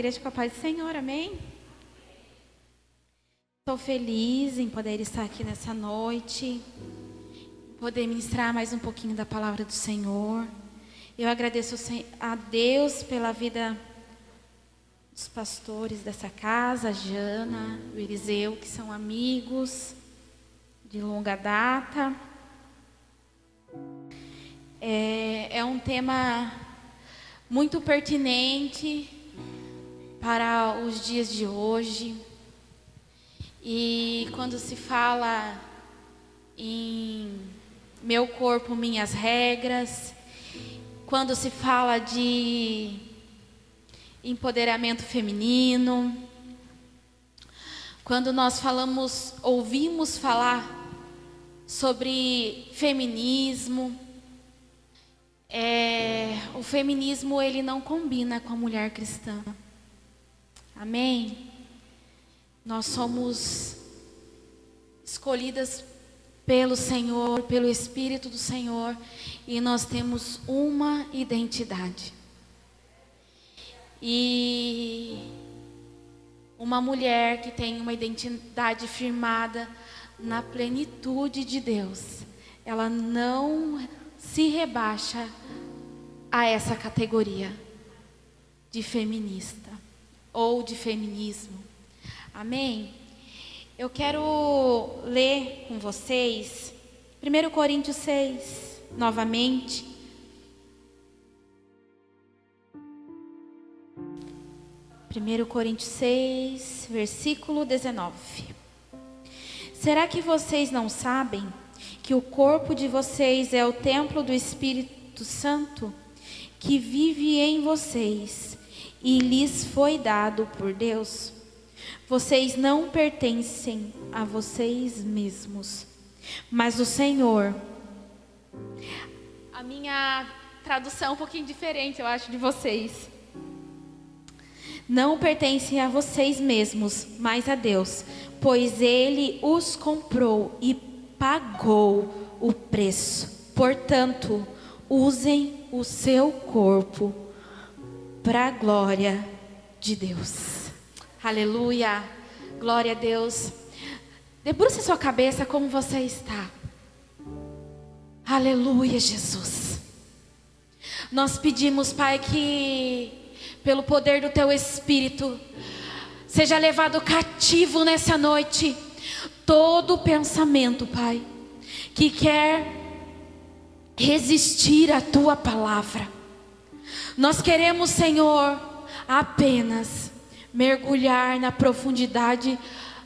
igreja com a paz do Senhor, amém? Estou feliz em poder estar aqui nessa noite, poder ministrar mais um pouquinho da palavra do Senhor. Eu agradeço a Deus pela vida dos pastores dessa casa, a Jana, o Eliseu, que são amigos de longa data. É um tema muito pertinente para os dias de hoje. E quando se fala em meu corpo, minhas regras, quando se fala de empoderamento feminino, quando nós ouvimos falar sobre feminismo, o feminismo ele não combina com a mulher cristã. Amém? Nós somos escolhidas pelo Senhor, pelo Espírito do Senhor, e nós temos uma identidade. E uma mulher que tem uma identidade firmada na plenitude de Deus, ela não se rebaixa a essa categoria de feminista ou de feminismo. Amém? Eu quero ler com vocês 1 Coríntios 6, novamente. Primeiro Coríntios 6, versículo 19. Será que vocês não sabem que o corpo de vocês é o templo do Espírito Santo, que vive em vocês e lhes foi dado por Deus? Vocês não pertencem a vocês mesmos, mas o Senhor. A minha tradução é um pouquinho diferente, eu acho, de vocês. Não pertencem a vocês mesmos, mas a Deus, pois Ele os comprou e pagou o preço. Portanto, usem o seu corpo para a glória de Deus. Aleluia, glória a Deus. Debruce sua cabeça como você está. Aleluia, Jesus. Nós pedimos, Pai, que pelo poder do Teu Espírito seja levado cativo nessa noite todo pensamento, Pai, que quer resistir à Tua palavra. Nós queremos, Senhor, apenas mergulhar na profundidade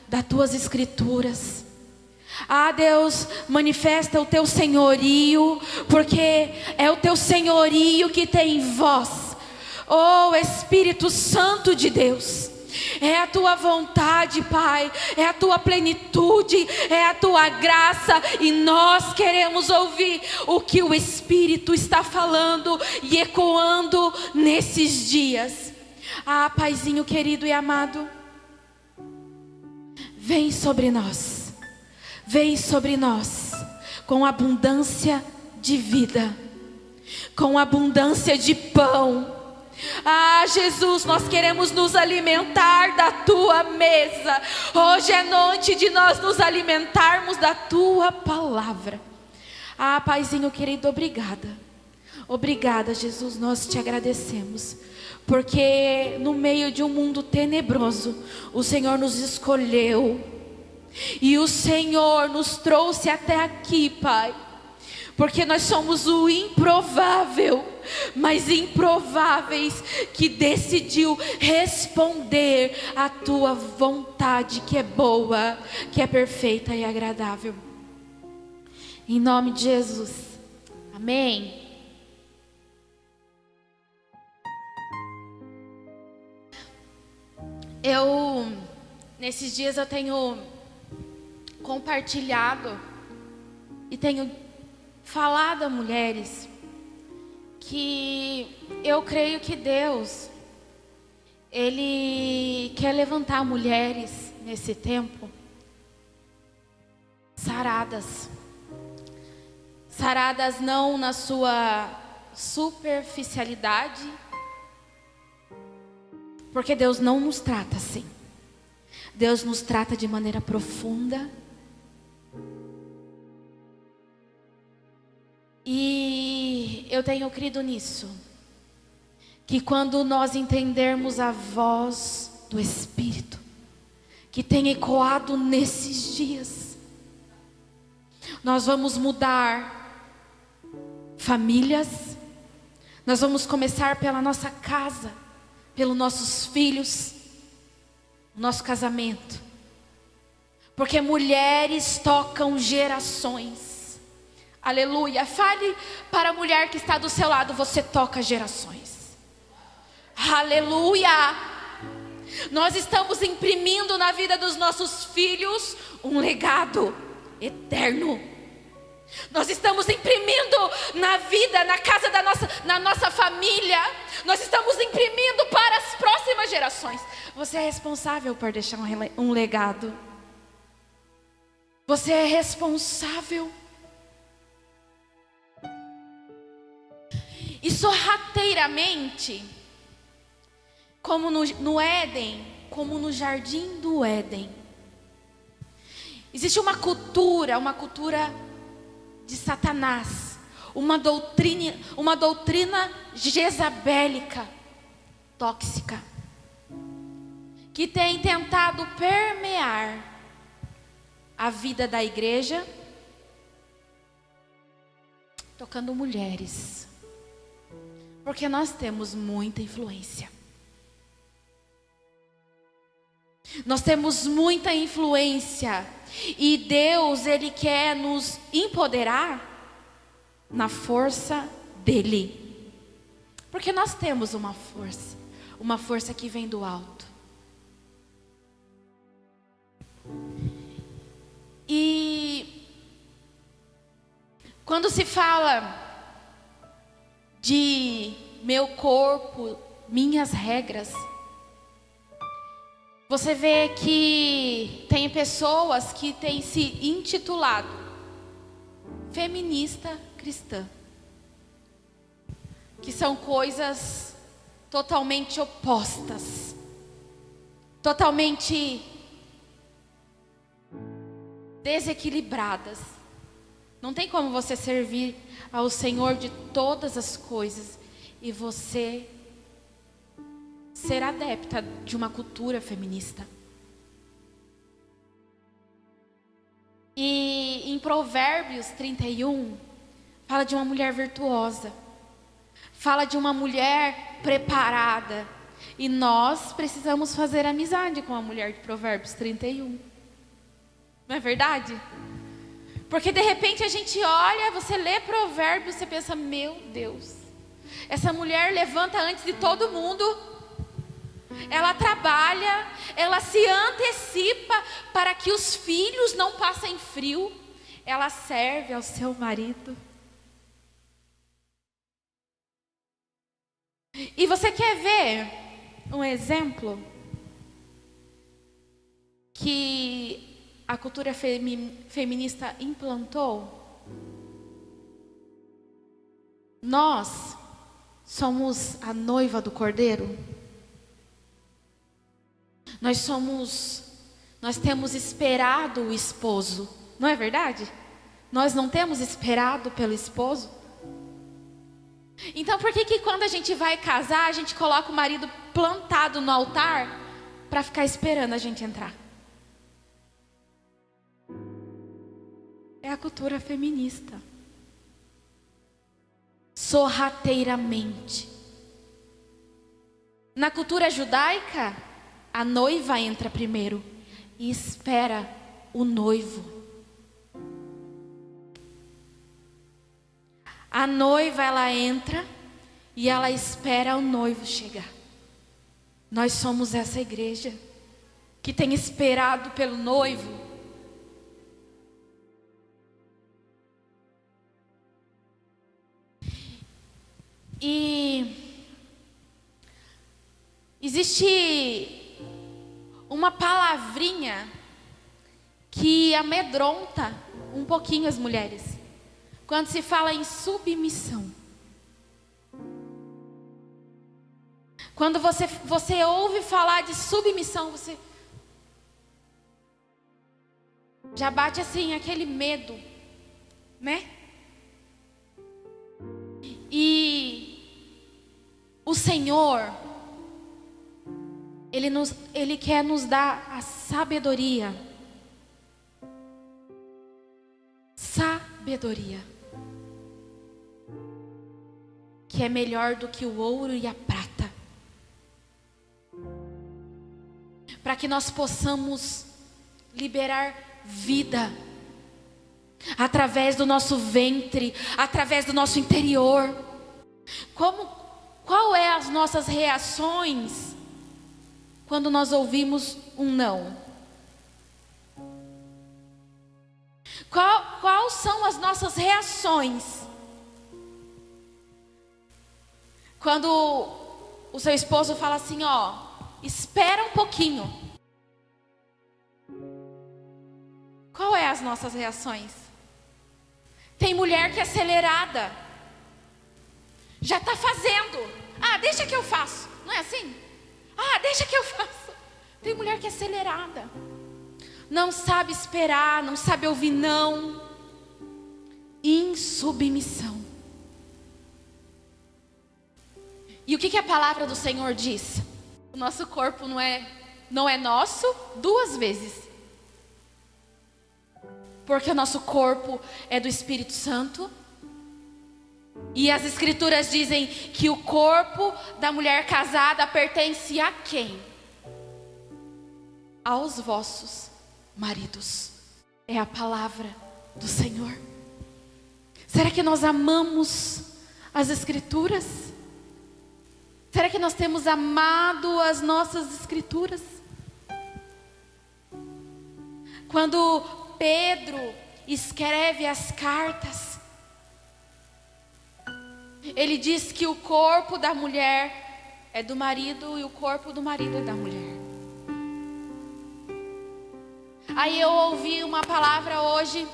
das Tuas Escrituras. Ah, Deus, manifesta o Teu senhorio, porque é o Teu senhorio que tem em vós. Oh, Espírito Santo de Deus, é a Tua vontade, Pai, é a Tua plenitude, é a Tua graça, e nós queremos ouvir o que o Espírito está falando e ecoando nesses dias. Ah, Paizinho querido e amado, vem sobre nós com abundância de vida, com abundância de pão. Ah, Jesus, nós queremos nos alimentar da Tua mesa. Hoje é noite de nós nos alimentarmos da Tua palavra. Ah, Paizinho querido, obrigada. Obrigada, Jesus, nós te agradecemos. Porque no meio de um mundo tenebroso, o Senhor nos escolheu. E o Senhor nos trouxe até aqui, Pai. Porque nós somos o improvável, mas improváveis, que decidiu responder à Tua vontade, que é boa, que é perfeita e agradável. Em nome de Jesus. Amém. Nesses dias eu tenho compartilhado e tenho falado a mulheres que eu creio que Deus, Ele quer levantar mulheres nesse tempo saradas. Saradas não na sua superficialidade, Porque Deus não nos trata assim. Deus nos trata de maneira profunda. E eu tenho crido nisso. Que quando nós entendermos a voz do Espírito, que tem ecoado nesses dias, nós vamos mudar famílias, nós vamos começar pela nossa casa, pelos nossos filhos, nosso casamento, porque mulheres tocam gerações. Aleluia. Fale para a mulher que está do seu lado: você toca gerações. Aleluia. Nós estamos imprimindo na vida dos nossos filhos um legado eterno. Nós estamos imprimindo na vida, na casa na nossa família. Nós estamos imprimindo para as próximas gerações. Você é responsável por deixar um legado. Você é responsável. E sorrateiramente, como no Éden, como no jardim do Éden, existe uma cultura de Satanás, uma doutrina jezabélica, tóxica, que tem tentado permear a vida da igreja, tocando mulheres, porque nós temos muita influência. Nós temos muita influência e Deus, Ele quer nos empoderar na força dEle, porque nós temos uma força que vem do alto. E quando se fala de meu corpo, minhas regras, você vê que tem pessoas que têm se intitulado feminista cristã, que são coisas totalmente opostas, totalmente desequilibradas. Não tem como você servir ao Senhor de todas as coisas e você ser adepta de uma cultura feminista. E em Provérbios 31, fala de uma mulher virtuosa, fala de uma mulher preparada. E nós precisamos fazer amizade com a mulher de Provérbios 31. Não é verdade? Porque de repente a gente olha, você lê Provérbios, você pensa: meu Deus, essa mulher levanta antes de todo mundo. Ela trabalha, ela se antecipa para que os filhos não passem frio. Ela serve ao seu marido. E você quer ver um exemplo que a cultura feminista implantou? Nós somos a noiva do Cordeiro. Nós temos esperado o esposo, não é verdade? Nós não temos esperado pelo esposo. Então por que quando a gente vai casar, a gente coloca o marido plantado no altar para ficar esperando a gente entrar? É a cultura feminista. Sorrateiramente. Na cultura judaica, a noiva entra primeiro e espera o noivo. A noiva, ela entra e ela espera o noivo chegar. Nós somos essa igreja que tem esperado pelo noivo. E existe uma palavrinha que amedronta um pouquinho as mulheres, quando se fala em submissão. Quando você ouve falar de submissão, você já bate assim aquele medo, né? E o Senhor, Ele quer nos dar a sabedoria. Sabedoria. Que é melhor do que o ouro e a prata. Para que nós possamos liberar vida. Através do nosso ventre, através do nosso interior. Qual é as nossas reações quando nós ouvimos um não? Quais são as nossas reações quando o seu esposo fala assim, ó, espera um pouquinho? Qual é as nossas reações? Tem mulher que é acelerada, já está fazendo. Ah, deixa que eu faço. Não é assim? Ah, deixa que eu faço. Tem mulher que é acelerada, não sabe esperar, não sabe ouvir não. Insubmissão. E o que a palavra do Senhor diz? O nosso corpo não é nosso duas vezes. Porque o nosso corpo é do Espírito Santo. E as Escrituras dizem que o corpo da mulher casada pertence a quem? Aos vossos maridos. É a palavra do Senhor. Será que nós amamos as Escrituras? Será que nós temos amado as nossas Escrituras? Quando Pedro escreve as cartas, ele diz que o corpo da mulher é do marido e o corpo do marido é da mulher. Aí eu ouvi uma palavra hoje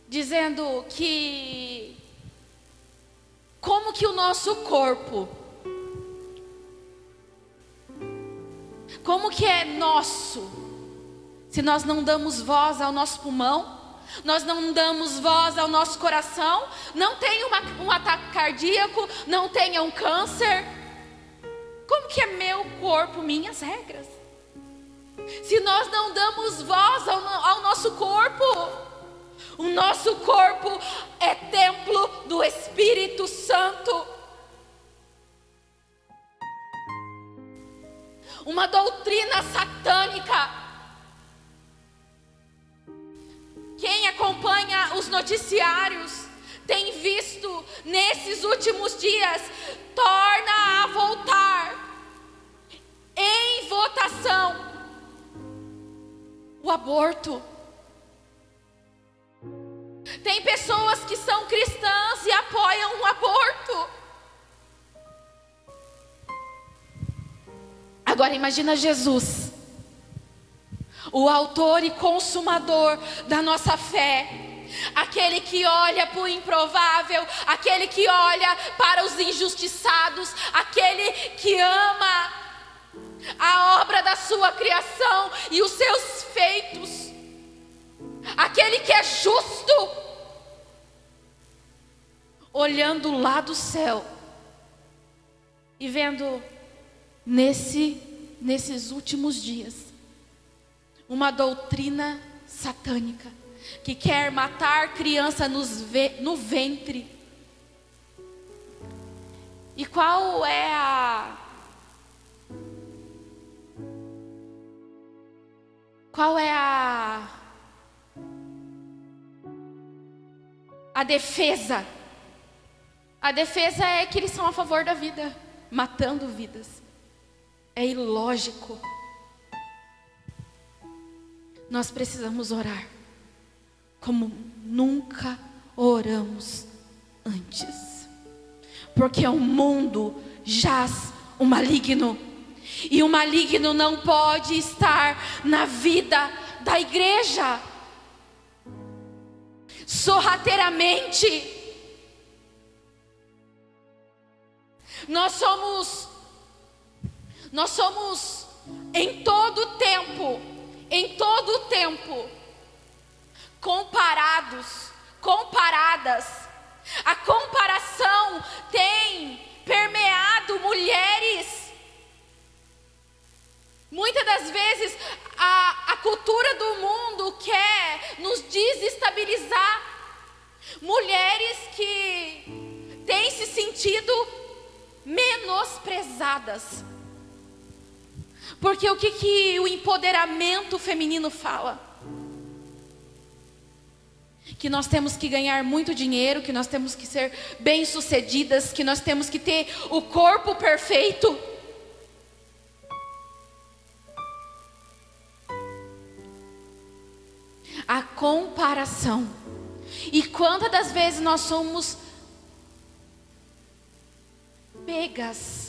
dizendo que como que o nosso corpo, como que é nosso, se nós não damos voz ao nosso pulmão, nós não damos voz ao nosso coração, não tem um ataque cardíaco, não tenha um câncer. Como que é meu corpo, minhas regras? Se nós não damos voz ao nosso corpo, o nosso corpo é templo do Espírito Santo. Uma doutrina satânica. Quem acompanha os noticiários tem visto nesses últimos dias, torna a voltar em votação o aborto. Tem pessoas que são cristãs e apoiam o aborto. Agora imagina Jesus, o autor e consumador da nossa fé, aquele que olha para o improvável, aquele que olha para os injustiçados, aquele que ama a obra da sua criação e os seus feitos, aquele que é justo, olhando lá do céu e vendo nesses últimos dias uma doutrina satânica que quer matar criança no ventre. E qual é a defesa? A defesa é que eles são a favor da vida, matando vidas. É ilógico. Nós precisamos orar como nunca oramos antes, porque o mundo jaz o maligno, e o maligno não pode estar na vida da igreja. Sorrateiramente, nós somos Nós somos em todo tempo, comparadas. A comparação tem permeado mulheres. Muitas das vezes a cultura do mundo quer nos desestabilizar. Mulheres que têm se sentido menosprezadas. Porque o que o empoderamento feminino fala? Que nós temos que ganhar muito dinheiro, que nós temos que ser bem-sucedidas, que nós temos que ter o corpo perfeito. A comparação. E quantas das vezes nós somos pegas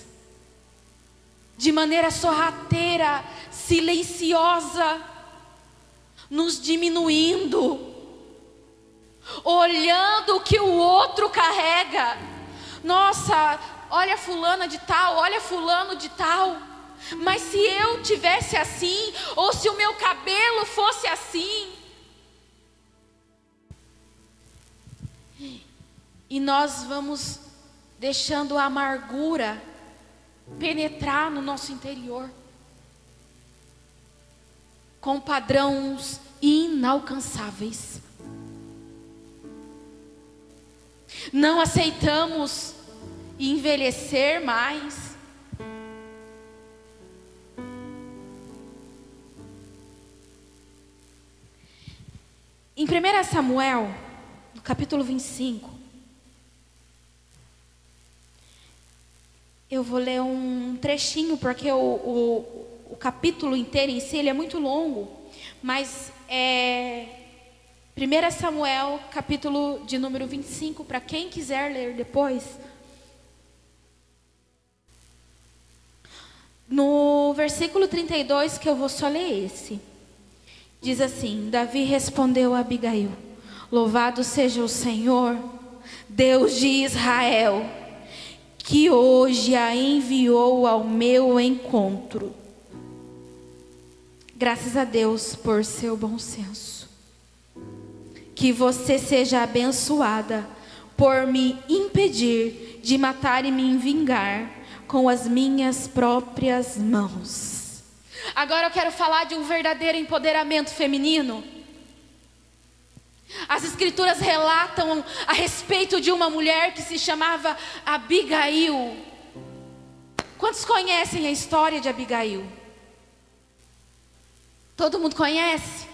de maneira sorrateira, silenciosa, nos diminuindo, olhando o que o outro carrega. Nossa, olha fulana de tal, olha fulano de tal. Mas se eu tivesse assim, ou se o meu cabelo fosse assim. E nós vamos deixando a amargura penetrar no nosso interior, com padrões inalcançáveis. Não aceitamos envelhecer mais. Em 1 Samuel, no capítulo 25, eu vou ler um trechinho, porque o capítulo inteiro em si ele é muito longo, mas 1 Samuel, capítulo de número 25, para quem quiser ler depois. No versículo 32, que eu vou só ler esse, diz assim: Davi respondeu a Abigail: Louvado seja o Senhor, Deus de Israel, que hoje a enviou ao meu encontro. Graças a Deus por seu bom senso. Que você seja abençoada por me impedir de matar e me vingar com as minhas próprias mãos. Agora eu quero falar de um verdadeiro empoderamento feminino. As escrituras relatam a respeito de uma mulher que se chamava Abigail. Quantos conhecem a história de Abigail? Todo mundo conhece?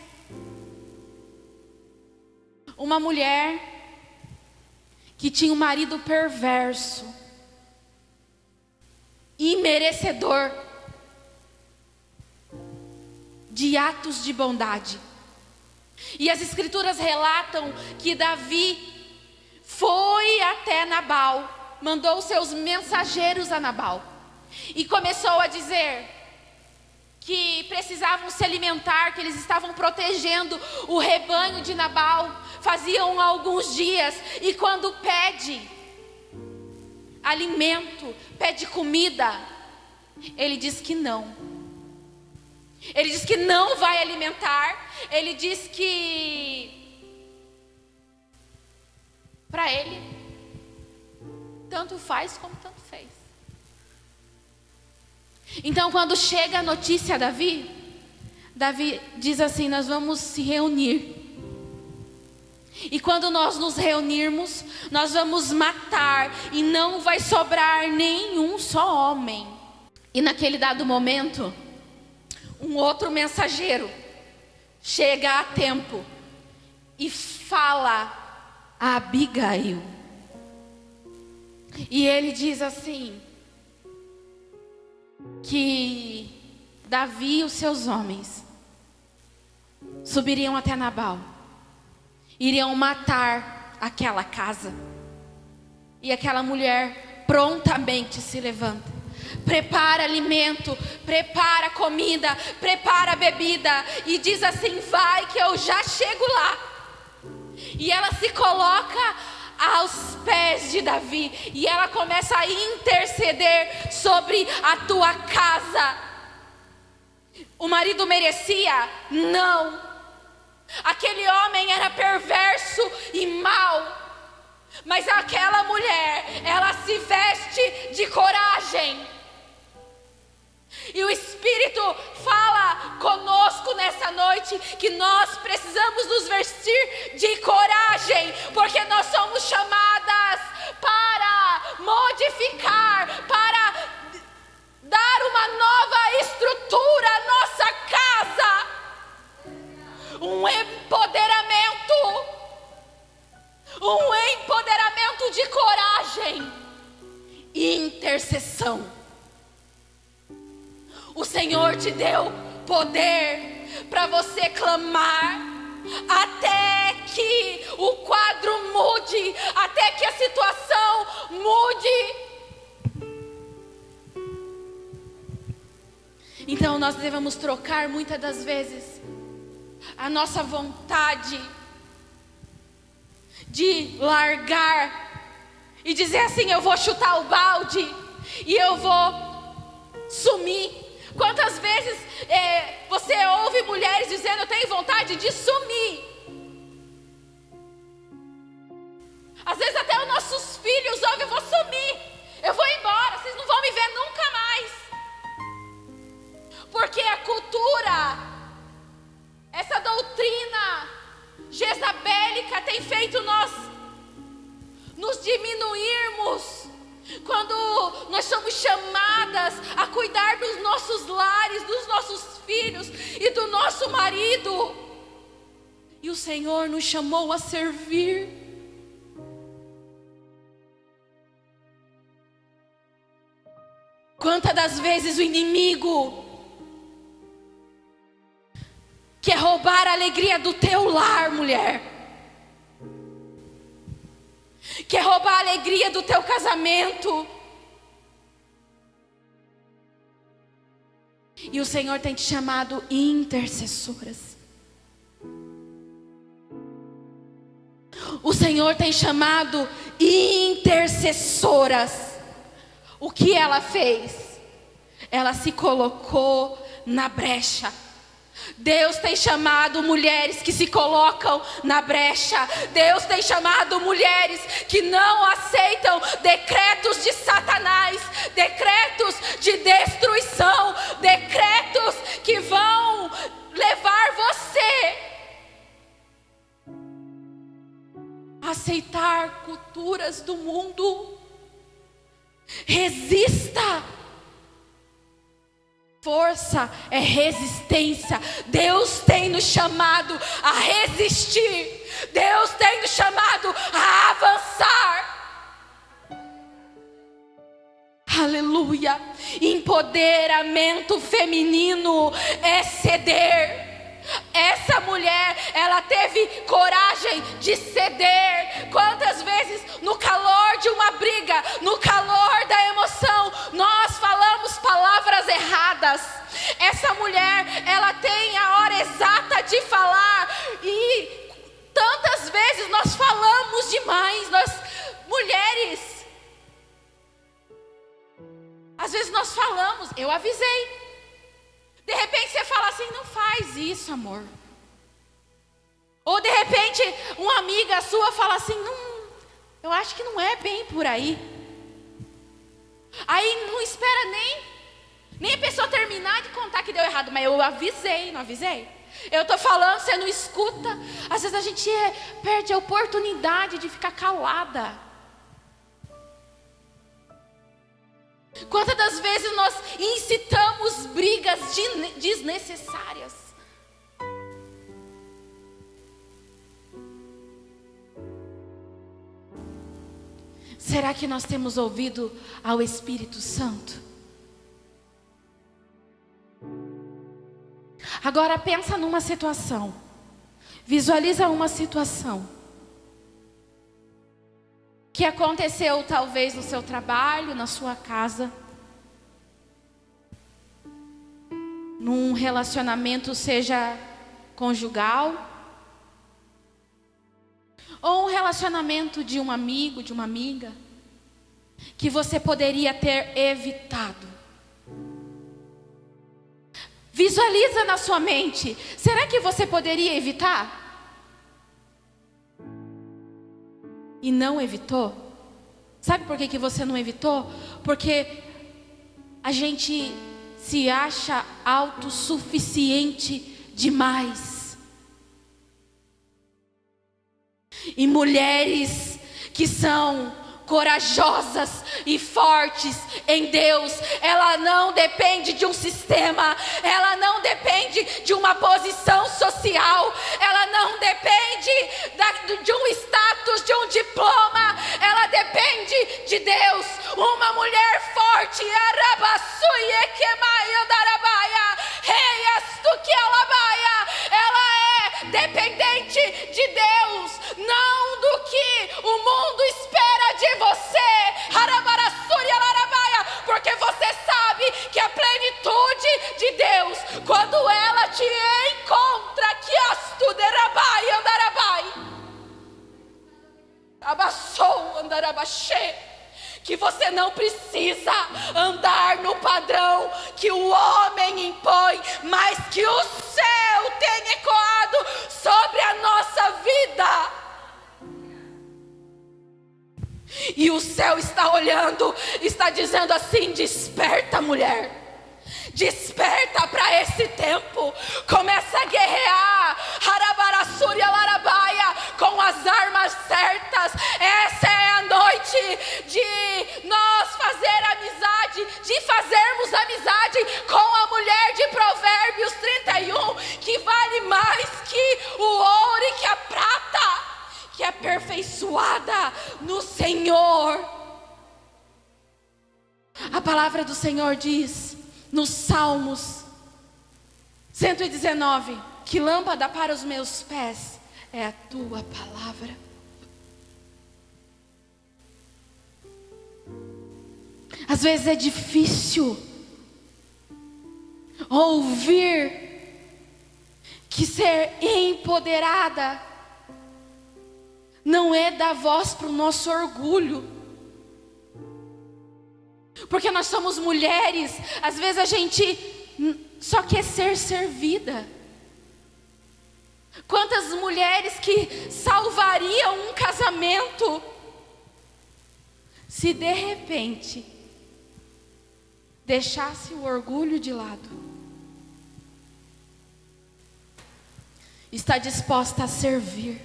Uma mulher que tinha um marido perverso, imerecedor de atos de bondade. E as escrituras relatam que Davi foi até Nabal, mandou seus mensageiros a Nabal e começou a dizer que precisavam se alimentar, que eles estavam protegendo o rebanho de Nabal, faziam alguns dias, e quando pede alimento, pede comida, ele diz que não. Ele diz que não vai alimentar. Ele diz que para ele tanto faz como tanto fez. Então quando chega a notícia a Davi diz assim: nós vamos se reunir. E quando nós nos reunirmos, nós vamos matar, e não vai sobrar nenhum só homem. E naquele dado momento, um outro mensageiro chega a tempo e fala a Abigail. E ele diz assim: que Davi e os seus homens subiriam até Nabal, iriam matar aquela casa. E aquela mulher prontamente se levanta, prepara alimento, prepara comida, prepara bebida, e diz assim: vai que eu já chego lá. E ela se coloca aos pés de Davi e ela começa a interceder sobre a tua casa. O marido merecia? Não. Aquele homem era perverso e mau. Mas aquela mulher, ela se veste de coragem. E o Espírito fala conosco nessa noite que nós precisamos nos vestir de coragem, porque nós somos chamadas para modificar, para dar uma nova estrutura à nossa casa. Um empoderamento de coragem e intercessão. O Senhor te deu poder para você clamar até que o quadro mude, até que a situação mude. Então nós devemos trocar muitas das vezes a nossa vontade de largar e dizer assim: eu vou chutar o balde e eu vou sumir. Quantas vezes você ouve mulheres dizendo: eu tenho vontade de sumir. Às vezes até os nossos filhos ouvem: eu vou sumir, eu vou embora, vocês não vão me ver nunca mais. Porque a cultura, essa doutrina jezabélica tem feito nós nos diminuirmos, quando nós somos chamadas a cuidar dos nossos lares, dos nossos filhos e do nosso marido. E o Senhor nos chamou a servir. Quantas das vezes o inimigo quer roubar a alegria do teu lar, mulher. Quer roubar a alegria do teu casamento. E o Senhor tem te chamado intercessoras. O Senhor tem chamado intercessoras. O que ela fez? Ela se colocou na brecha. Deus tem chamado mulheres que se colocam na brecha. Deus tem chamado mulheres que não aceitam decretos de Satanás, decretos de destruição, decretos que vão levar você a aceitar culturas do mundo. Resista. Força é resistência. Deus tem nos chamado a resistir. Deus tem nos chamado a avançar. Aleluia. Empoderamento feminino é ceder. Essa mulher, ela teve coragem de ceder. Quantas vezes no calor de uma briga, no calor da emoção, nós falamos palavras erradas. Essa mulher, ela tem a hora exata de falar. E tantas vezes nós falamos demais. Nós, mulheres, às vezes nós falamos: eu avisei. De repente você fala assim: não faz isso, amor. Ou de repente uma amiga sua fala assim: não, eu acho que não é bem por aí. Aí não espera nem a pessoa terminar de contar que deu errado. Mas eu avisei, não avisei? Eu estou falando, você não escuta. Às vezes a gente perde a oportunidade de ficar calada. Quantas das vezes nós incitamos brigas desnecessárias? Será que nós temos ouvido ao Espírito Santo? Agora pensa numa situação. Visualiza uma situação que aconteceu talvez no seu trabalho, na sua casa, num relacionamento, seja conjugal, Ou um relacionamento de um amigo, de uma amiga, que você poderia ter evitado. Visualiza na sua mente. Será que você poderia evitar? E não evitou? Sabe por que você não evitou? Porque a gente se acha autossuficiente demais. E mulheres que são corajosas e fortes em Deus, ela não depende de um sistema, ela não depende de uma posição social, ela não depende de um status, de um diploma, ela depende de Deus. Uma mulher forte, ela é dependente de Deus, não do que o mundo espera de você, porque você sabe que a plenitude de Deus, quando ela te encontra, que você não precisa andar no padrão que o homem impõe, mas que o céu tem ecoado sobre a nossa vida. E o céu está olhando, está dizendo assim: desperta, mulher. Desperta para esse tempo. Começa a guerrear com as armas certas. Essa é a noite de nós fazermos amizade com a mulher de Provérbios 31, que vale mais que o ouro e que a prata, que é aperfeiçoada no Senhor. A palavra do Senhor diz nos Salmos 119, que lâmpada para os meus pés é a tua palavra. Às vezes é difícil ouvir que ser empoderada não é dar voz para o nosso orgulho. Porque nós somos mulheres, às vezes a gente só quer ser servida. Quantas mulheres que salvariam um casamento se de repente deixasse o orgulho de lado? Está disposta a servir.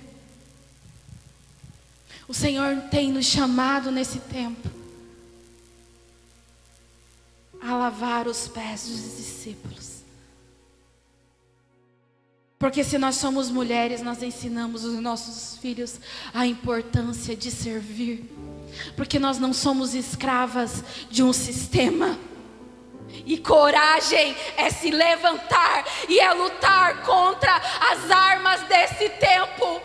O Senhor tem nos chamado nesse tempo a lavar os pés dos discípulos. Porque se nós somos mulheres, nós ensinamos os nossos filhos a importância de servir. Porque nós não somos escravas de um sistema. E coragem é se levantar e é lutar contra as armas desse tempo.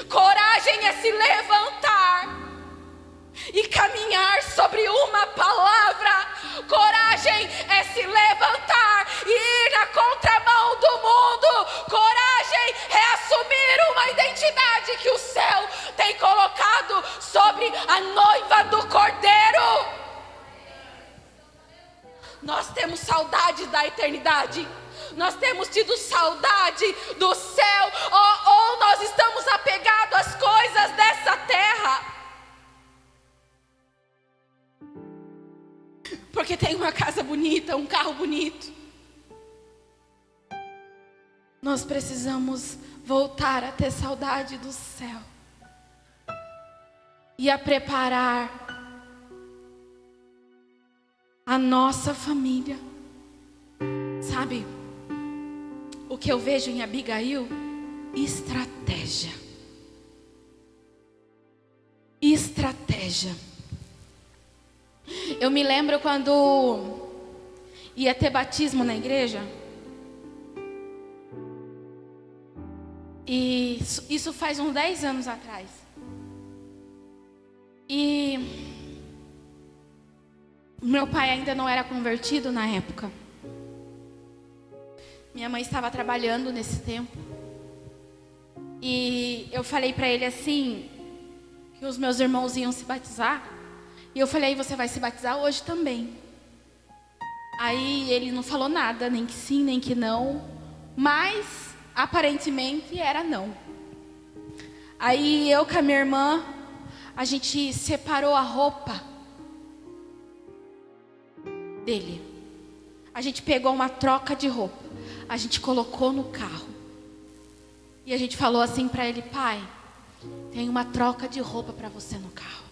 Coragem é se levantar e caminhar sobre uma palavra. Coragem é se levantar e ir na contramão do mundo. Coragem é assumir uma identidade que o céu tem colocado sobre a noiva do Cordeiro. Nós temos saudade da eternidade. Nós temos tido saudade do céu, ou nós estamos apegados às coisas dessa terra. Porque tem uma casa bonita, um carro bonito. Nós precisamos voltar a ter saudade do céu e a preparar a nossa família. Sabe o que eu vejo em Abigail? Estratégia. Estratégia. Eu me lembro quando ia ter batismo na igreja. E isso faz uns 10 anos atrás. E meu pai ainda não era convertido na época. Minha mãe estava trabalhando nesse tempo. E eu falei para ele assim, que os meus irmãos iam se batizar. E eu falei, você vai se batizar hoje também. Aí ele não falou nada, nem que sim, nem que não. Mas, aparentemente, era não. Aí eu com a minha irmã, a gente separou a roupa dele. A gente pegou uma troca de roupa. A gente colocou no carro. E a gente falou assim para ele, pai, tem uma troca de roupa para você no carro.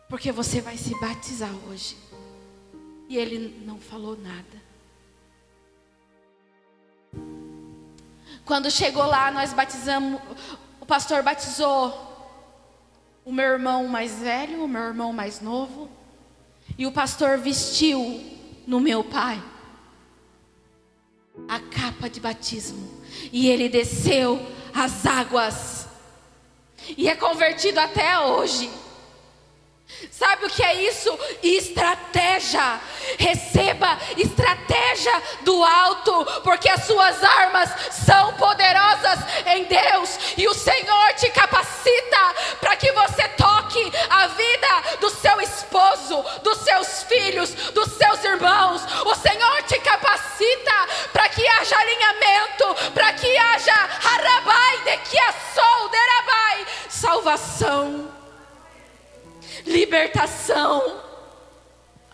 Porque você vai se batizar hoje. E ele não falou nada. Quando chegou lá, nós batizamos, o pastor batizou o meu irmão mais velho, o meu irmão mais novo. E o pastor vestiu no meu pai a capa de batismo. E ele desceu as águas. E é convertido até hoje. Sabe o que é isso? Estratégia. Receba estratégia do alto, porque as suas armas são poderosas em Deus. E o Senhor te capacita para que você toque a vida do seu esposo, dos seus filhos, dos seus irmãos. O Senhor te capacita para que haja alinhamento, para que haja harabai, de que assou, derabai, salvação, libertação.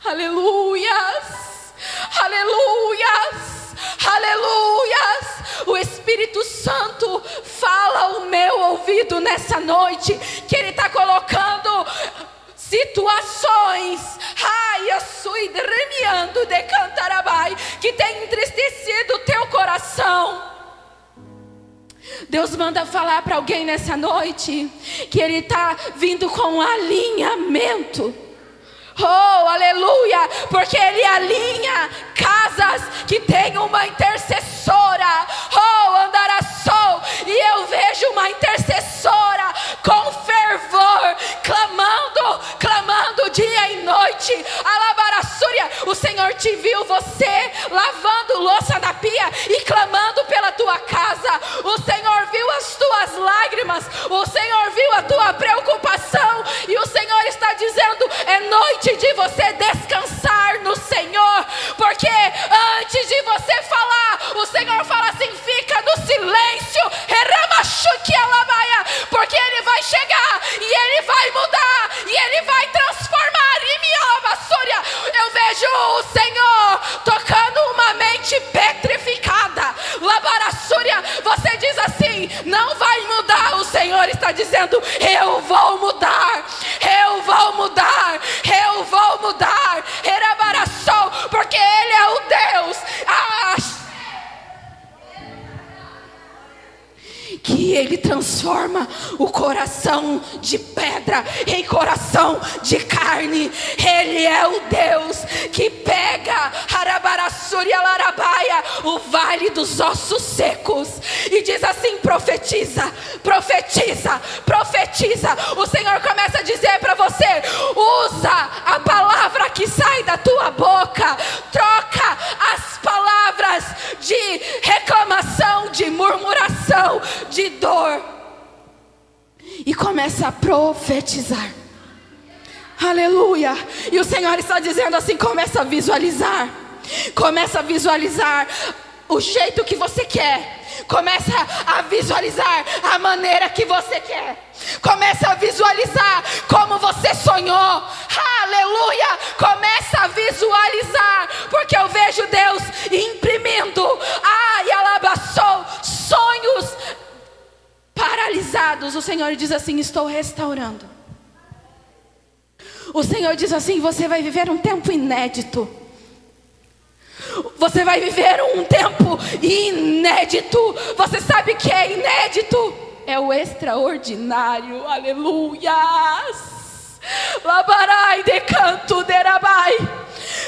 Aleluias, aleluias, aleluias. O Espírito Santo fala ao meu ouvido nessa noite, que Ele está colocando situações, que tem entristecido o teu coração. Deus manda falar para alguém nessa noite que Ele está vindo com alinhamento. Oh, aleluia, porque Ele alinha casas que tem uma intercessora. Oh, andará só. E eu vejo uma intercessora com fervor, clamando dia e noite. Alabarassúria, o Senhor te viu, você lavando louça na pia e clamando pela tua casa. O Senhor viu as tuas lágrimas, o Senhor viu a tua preocupação, e o Senhor está dizendo, é noite de você descansar no Senhor, porque antes de você falar, o Senhor fala assim, fica no silêncio, porque Ele vai chegar, e Ele vai mudar, e Ele vai transformar. Eu vejo o Senhor tocando uma mente petrificada. Labarassúria, você diz assim, não vai mudar. O Senhor está dizendo, eu vou mudar, eu vou mudar, eu vou mudar. Erabarassou, porque Ele é o Deus que Ele transforma o coração de pedra em coração de carne. Ele é o Deus que pega o vale dos ossos secos e diz assim, profetiza, profetiza, profetiza. O Senhor começa a dizer para você, usa a palavra que sai da tua boca, troca as palavras de reclamação, de murmuração, de dor, e começa a profetizar. Aleluia. E o Senhor está dizendo assim, começa a visualizar. Começa a visualizar o jeito que você quer. Começa a visualizar a maneira que você quer. Começa a visualizar como você sonhou. Aleluia. Começa a visualizar, porque eu vejo Deus imprimindo sonhos paralisados. O Senhor diz assim, estou restaurando. O Senhor diz assim, você vai viver um tempo inédito. Você vai viver um tempo inédito. Você sabe que é inédito? É o extraordinário. Aleluias. Labarai de canto derabai.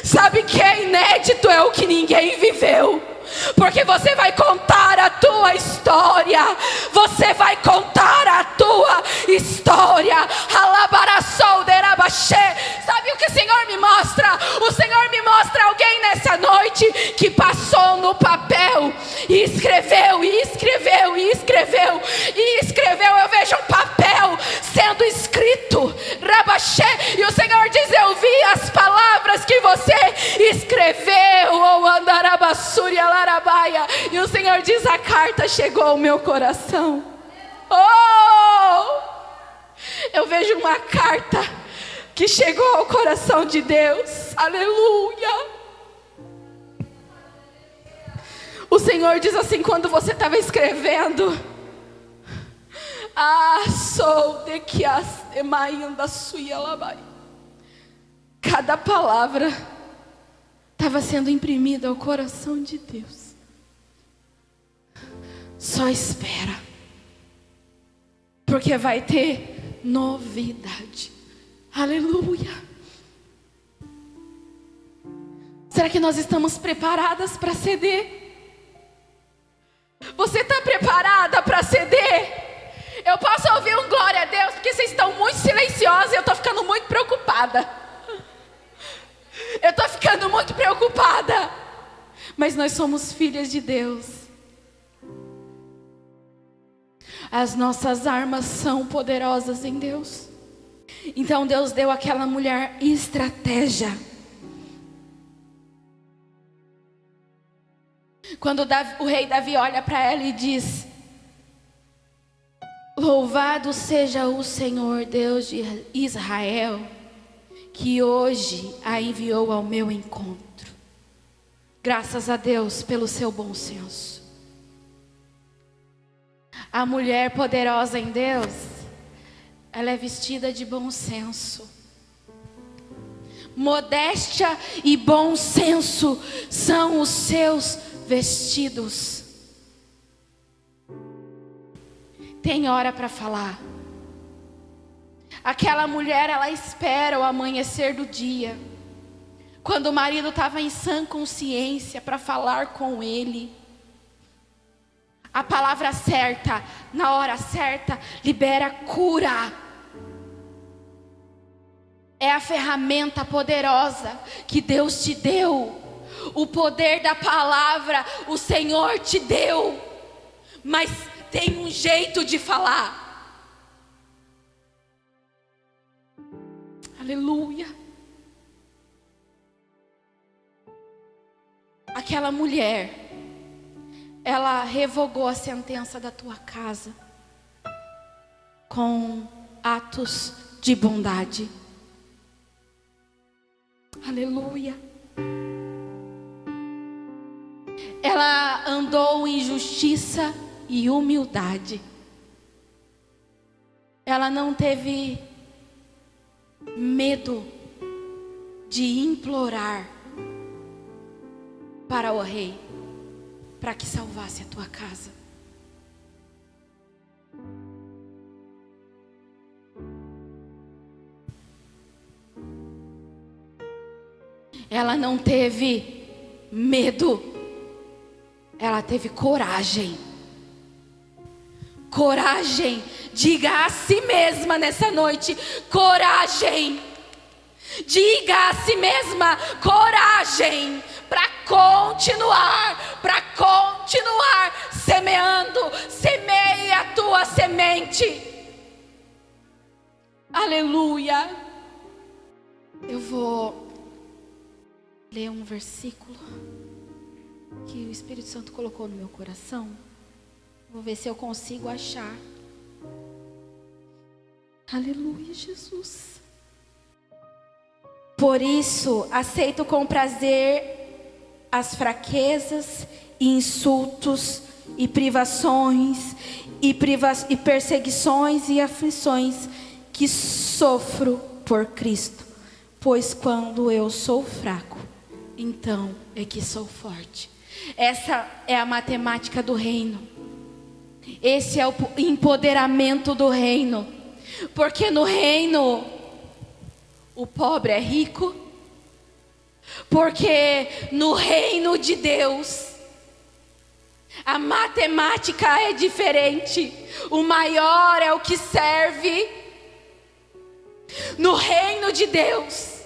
Sabe que é inédito? É o que ninguém viveu. Porque você vai contar a tua história. Você vai contar a tua história. Sabe o que o Senhor me mostra? O Senhor me mostra alguém nessa noite forte que passou no papel e escreveu, e escreveu, e escreveu, e escreveu. Eu vejo um papel sendo escrito, Rabaxé, e o Senhor diz: eu vi as palavras que você escreveu, ou Andarabassúria Larabaia. E o Senhor diz: a carta chegou ao meu coração. Oh! Eu vejo uma carta que chegou ao coração de Deus. Aleluia. O Senhor diz assim: quando você estava escrevendo, sou de que as emainda suia labai, cada palavra estava sendo imprimida ao coração de Deus. Só espera, porque vai ter novidade. Aleluia. Será que nós estamos preparadas para ceder? Você está preparada para ceder? Eu posso ouvir um glória a Deus, porque vocês estão muito silenciosos e eu estou ficando muito preocupada. Eu estou ficando muito preocupada. Mas nós somos filhas de Deus. As nossas armas são poderosas em Deus. Então Deus deu àquela mulher estratégia. Quando o rei Davi olha para ela e diz: louvado seja o Senhor Deus de Israel, que hoje a enviou ao meu encontro. Graças a Deus pelo seu bom senso. A mulher poderosa em Deus, ela é vestida de bom senso. Modéstia e bom senso são os seus vestidos. Tem hora para falar. Aquela mulher, ela espera o amanhecer do dia, quando o marido estava em sã consciência para falar com ele. A palavra certa, na hora certa, libera cura. É a ferramenta poderosa que Deus te deu. O poder da palavra o Senhor te deu. Mas tem um jeito de falar. Aleluia. Aquela mulher, ela revogou a sentença da tua casa com atos de bondade. Aleluia. Ela andou em justiça e humildade. Ela não teve medo de implorar para o rei, para que salvasse a tua casa. Ela não teve medo, ela teve coragem. Coragem, diga a si mesma nessa noite: coragem. Diga a si mesma: coragem, para continuar semeando. Semeie a tua semente. Aleluia. Eu vou ler um versículo que o Espírito Santo colocou no meu coração. Vou ver se eu consigo achar. Aleluia, Jesus. Por isso, aceito com prazer as fraquezas e insultos e privações e perseguições e aflições que sofro por Cristo. Pois quando eu sou fraco, então é que sou forte. Essa é a matemática do reino. Esse é o empoderamento do reino. Porque no reino o pobre é rico. Porque no reino de Deus a matemática é diferente. O maior é o que serve. No reino de Deus,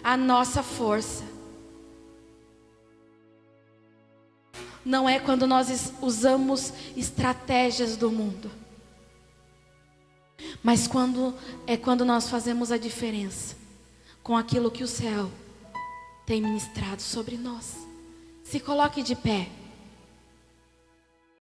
a nossa força não é quando nós usamos estratégias do mundo, mas quando nós fazemos a diferença com aquilo que o céu tem ministrado sobre nós. Se coloque de pé.